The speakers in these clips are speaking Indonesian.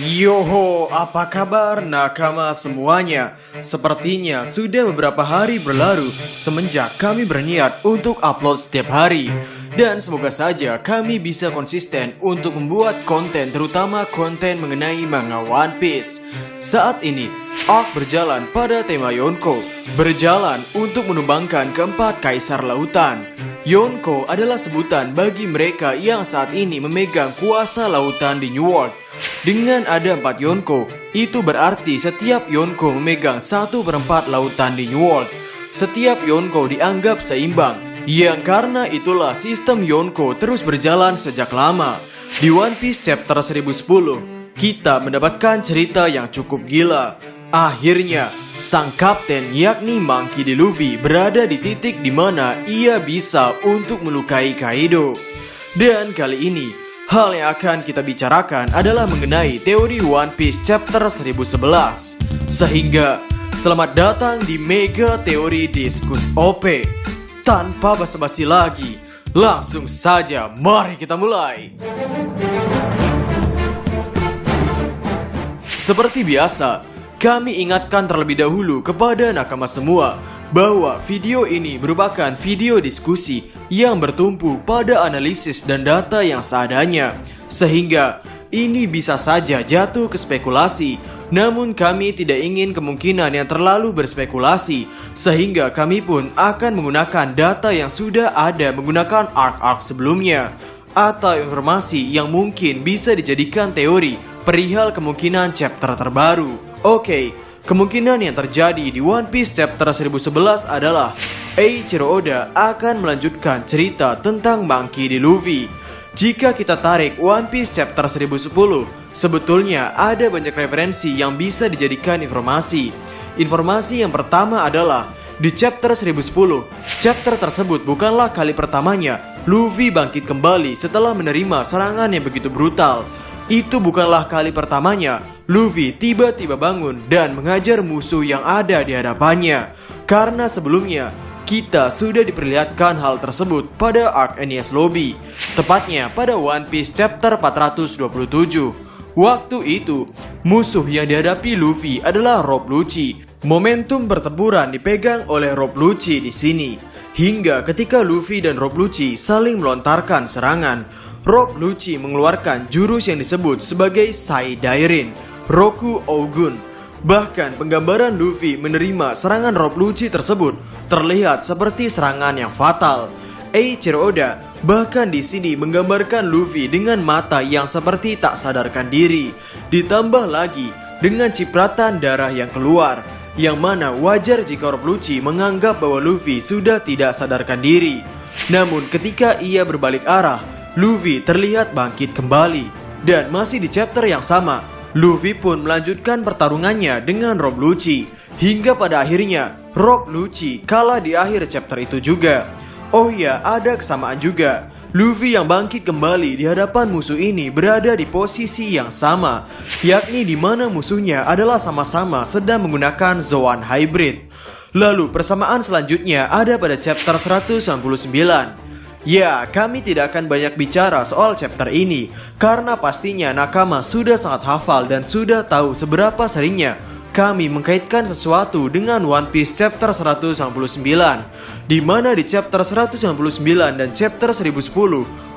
Yoho, apa kabar nakama semuanya? Sepertinya sudah beberapa hari berlalu semenjak kami berniat untuk upload setiap hari. Dan semoga saja kami bisa konsisten untuk membuat konten, terutama konten mengenai manga One Piece. Saat ini, arc berjalan pada tema Yonko, berjalan untuk menumbangkan keempat kaisar lautan. Yonko adalah sebutan bagi mereka yang saat ini memegang kuasa lautan di New World. Dengan ada 4 Yonko, itu berarti setiap Yonko memegang 1/4 lautan di New World. Setiap Yonko dianggap seimbang, yang karena itulah sistem Yonko terus berjalan sejak lama. Di One Piece chapter 1010, kita mendapatkan cerita yang cukup gila. Akhirnya, sang kapten yakni Monkey D. Luffy berada di titik di mana ia bisa untuk melukai Kaido. Dan kali ini, hal yang akan kita bicarakan adalah mengenai teori One Piece chapter 1011. Sehingga, selamat datang di Mega Teori Diskus OP. Tanpa basa-basi lagi, langsung saja mari kita mulai. Seperti biasa, kami ingatkan terlebih dahulu kepada nakama semua bahwa video ini merupakan video diskusi yang bertumpu pada analisis dan data yang seadanya, sehingga ini bisa saja jatuh ke spekulasi. Namun kami tidak ingin kemungkinan yang terlalu berspekulasi, sehingga kami pun akan menggunakan data yang sudah ada menggunakan arc-arc sebelumnya, atau informasi yang mungkin bisa dijadikan teori perihal kemungkinan chapter terbaru. Oke, kemungkinan yang terjadi di One Piece chapter 1011 adalah Eiichiro Oda akan melanjutkan cerita tentang Monkey D. Luffy. Jika kita tarik One Piece chapter 1010, sebetulnya ada banyak referensi yang bisa dijadikan informasi. Informasi yang pertama adalah di chapter 1010, chapter tersebut bukanlah kali pertamanya Luffy bangkit kembali setelah menerima serangan yang begitu brutal. Itu bukanlah kali pertamanya Luffy tiba-tiba bangun dan menghajar musuh yang ada di hadapannya. Karena sebelumnya kita sudah diperlihatkan hal tersebut pada arc Enies Lobby, tepatnya pada One Piece chapter 427. Waktu itu, musuh yang dihadapi Luffy adalah Rob Lucci. Momentum pertempuran dipegang oleh Rob Lucci di sini. Hingga ketika Luffy dan Rob Lucci saling melontarkan serangan, Rob Lucci mengeluarkan jurus yang disebut sebagai Sai Dairin, Roku Ougun. Bahkan penggambaran Luffy menerima serangan Rob Lucci tersebut terlihat seperti serangan yang fatal. Eiichiro Oda bahkan di sini menggambarkan Luffy dengan mata yang seperti tak sadarkan diri, ditambah lagi dengan cipratan darah yang keluar, yang mana wajar jika Rob Lucci menganggap bahwa Luffy sudah tidak sadarkan diri. Namun ketika ia berbalik arah, Luffy terlihat bangkit kembali. Dan masih di chapter yang sama, Luffy pun melanjutkan pertarungannya dengan Rob Lucci. Hingga pada akhirnya, Rob Lucci kalah di akhir chapter itu juga. Oh ya, ada kesamaan juga. Luffy yang bangkit kembali di hadapan musuh ini berada di posisi yang sama, yakni di mana musuhnya adalah sama-sama sedang menggunakan Zoan Hybrid. Lalu persamaan selanjutnya ada pada chapter 199. Ya, kami tidak akan banyak bicara soal chapter ini, karena pastinya nakama sudah sangat hafal dan sudah tahu seberapa seringnya kami mengkaitkan sesuatu dengan One Piece chapter 199, di mana di chapter 199 dan chapter 1010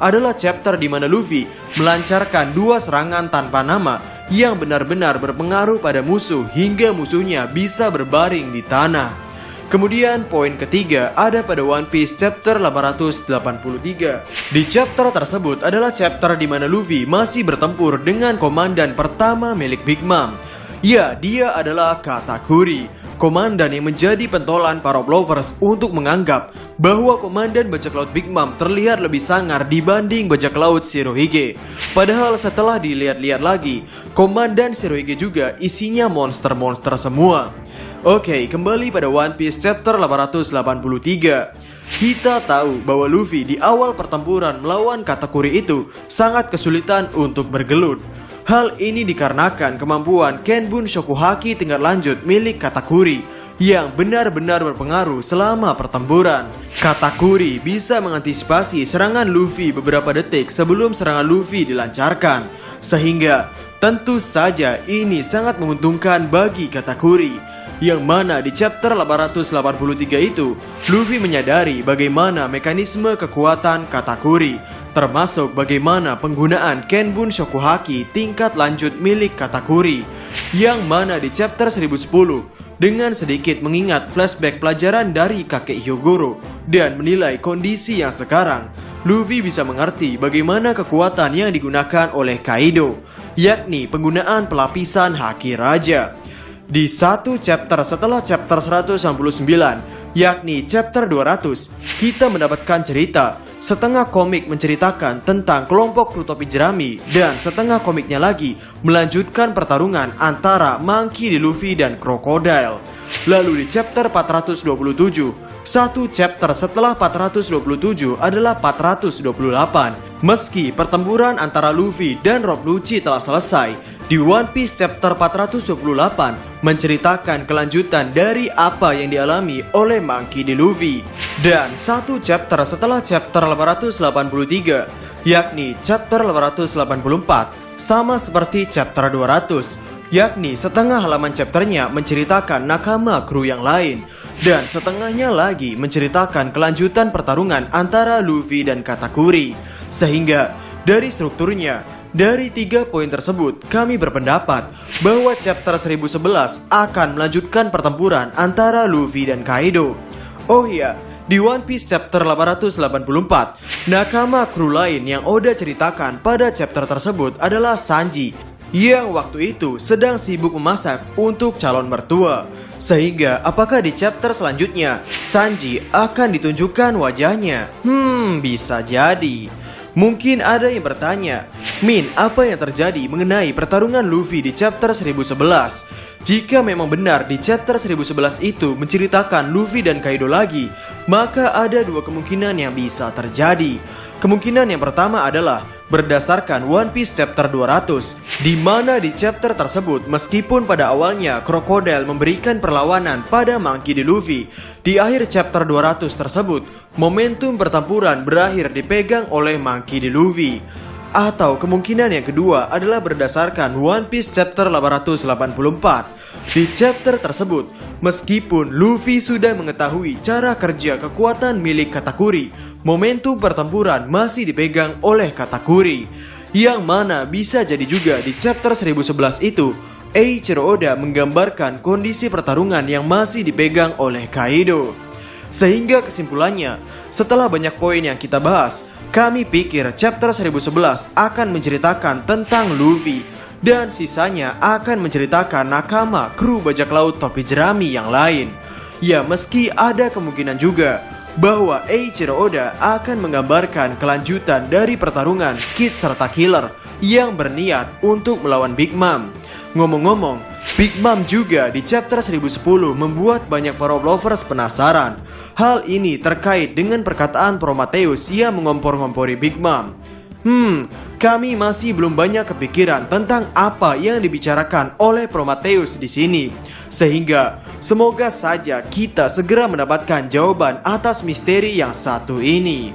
adalah chapter di mana Luffy melancarkan 2 serangan tanpa nama yang benar-benar berpengaruh pada musuh hingga musuhnya bisa berbaring di tanah. Kemudian poin ketiga ada pada One Piece chapter 883. Di chapter tersebut adalah chapter di mana Luffy masih bertempur dengan komandan pertama milik Big Mom. Ya, dia adalah Katakuri, komandan yang menjadi pentolan para lovers untuk menganggap bahwa komandan bajak laut Big Mom terlihat lebih sangar dibanding bajak laut Shirohige. Padahal setelah dilihat-lihat lagi, komandan Shirohige juga isinya monster-monster semua. Oke, kembali pada One Piece chapter 883. Kita tahu bahwa Luffy di awal pertempuran melawan Katakuri itu sangat kesulitan untuk bergelut. Hal ini dikarenakan kemampuan Kenbun Shokuhaki tingkat lanjut milik Katakuri yang benar-benar berpengaruh selama pertempuran. Katakuri bisa mengantisipasi serangan Luffy beberapa detik sebelum serangan Luffy dilancarkan, sehingga Tentu saja ini sangat menguntungkan bagi Katakuri, yang mana di chapter 883 itu Luffy menyadari bagaimana mekanisme kekuatan Katakuri, termasuk bagaimana penggunaan Kenbun Shokuhaki tingkat lanjut milik Katakuri, yang mana di chapter 1010 dengan sedikit mengingat flashback pelajaran dari kakek Hyogoro dan menilai kondisi yang sekarang, Luffy bisa mengerti bagaimana kekuatan yang digunakan oleh Kaido, yakni penggunaan pelapisan Haki Raja. Di satu chapter setelah chapter 199, yakni chapter 200, kita mendapatkan cerita setengah komik menceritakan tentang kelompok kru topi jerami, dan setengah komiknya lagi melanjutkan pertarungan antara Monkey D. Luffy dan Crocodile. Lalu di chapter 427, satu chapter setelah 427 adalah 428. Meski pertempuran antara Luffy dan Rob Lucci telah selesai, di One Piece chapter 428 menceritakan kelanjutan dari apa yang dialami oleh Monkey D. Luffy. Dan satu chapter setelah chapter 883, yakni chapter 884, sama seperti chapter 200, yakni setengah halaman chapternya menceritakan nakama kru yang lain, dan setengahnya lagi menceritakan kelanjutan pertarungan antara Luffy dan Katakuri. Sehingga dari strukturnya, dari 3 poin tersebut kami berpendapat bahwa chapter 1011 akan melanjutkan pertempuran antara Luffy dan Kaido. Oh iya, di One Piece chapter 884, nakama kru lain yang Oda ceritakan pada chapter tersebut adalah Sanji, yang waktu itu sedang sibuk memasak untuk calon mertua. Sehingga apakah di chapter selanjutnya Sanji akan ditunjukkan wajahnya? Bisa jadi. Mungkin ada yang bertanya, Min, apa yang terjadi mengenai pertarungan Luffy di chapter 1011? Jika memang benar di chapter 1011 itu menceritakan Luffy dan Kaido lagi, maka ada 2 kemungkinan yang bisa terjadi. Kemungkinan yang pertama adalah berdasarkan One Piece chapter 200, di mana di chapter tersebut meskipun pada awalnya Crocodile memberikan perlawanan pada Monkey D. Luffy, di akhir chapter 200 tersebut momentum pertempuran berakhir dipegang oleh Monkey D. Luffy. Atau kemungkinan yang kedua adalah berdasarkan One Piece chapter 884. Di chapter tersebut, meskipun Luffy sudah mengetahui cara kerja kekuatan milik Katakuri, momentum pertempuran masih dipegang oleh Katakuri, yang mana bisa jadi juga di chapter 1011 itu Eiichiro Oda menggambarkan kondisi pertarungan yang masih dipegang oleh Kaido. Sehingga kesimpulannya, setelah banyak poin yang kita bahas, kami pikir chapter 1011 akan menceritakan tentang Luffy, dan sisanya akan menceritakan nakama kru bajak laut topi jerami yang lain. Ya, meski ada kemungkinan juga bahwa Eiichiro Oda akan menggambarkan kelanjutan dari pertarungan Kid serta Killer yang berniat untuk melawan Big Mom. Ngomong-ngomong, Big Mom juga di chapter 1010 membuat banyak para lovers penasaran. Hal ini terkait dengan perkataan Prometheus yang mengompor-ngompori Big Mom. Kami masih belum banyak kepikiran tentang apa yang dibicarakan oleh Prometheus di sini. Sehingga semoga saja kita segera mendapatkan jawaban atas misteri yang satu ini.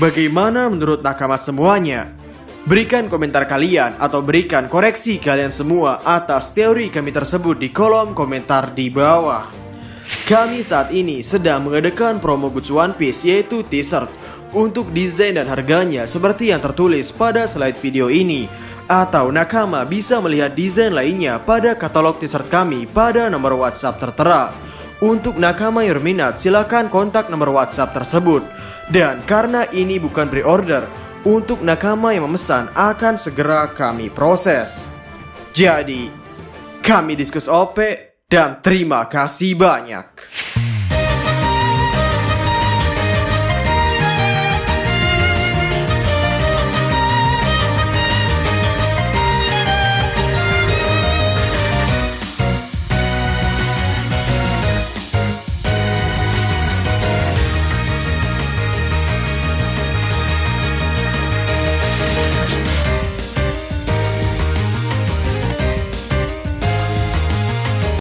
Bagaimana menurut nakama semuanya? Berikan komentar kalian atau berikan koreksi kalian semua atas teori kami tersebut di kolom komentar di bawah. Kami saat ini sedang mengadakan promo goods One Piece, yaitu t-shirt. Untuk desain dan harganya seperti yang tertulis pada slide video ini, atau nakama bisa melihat desain lainnya pada katalog t-shirt kami pada nomor WhatsApp tertera. Untuk nakama yang berminat, silakan kontak nomor WhatsApp tersebut. Dan karena ini bukan pre-order, untuk nakama yang memesan akan segera kami proses. Jadi, kami Diskus OP dan terima kasih banyak.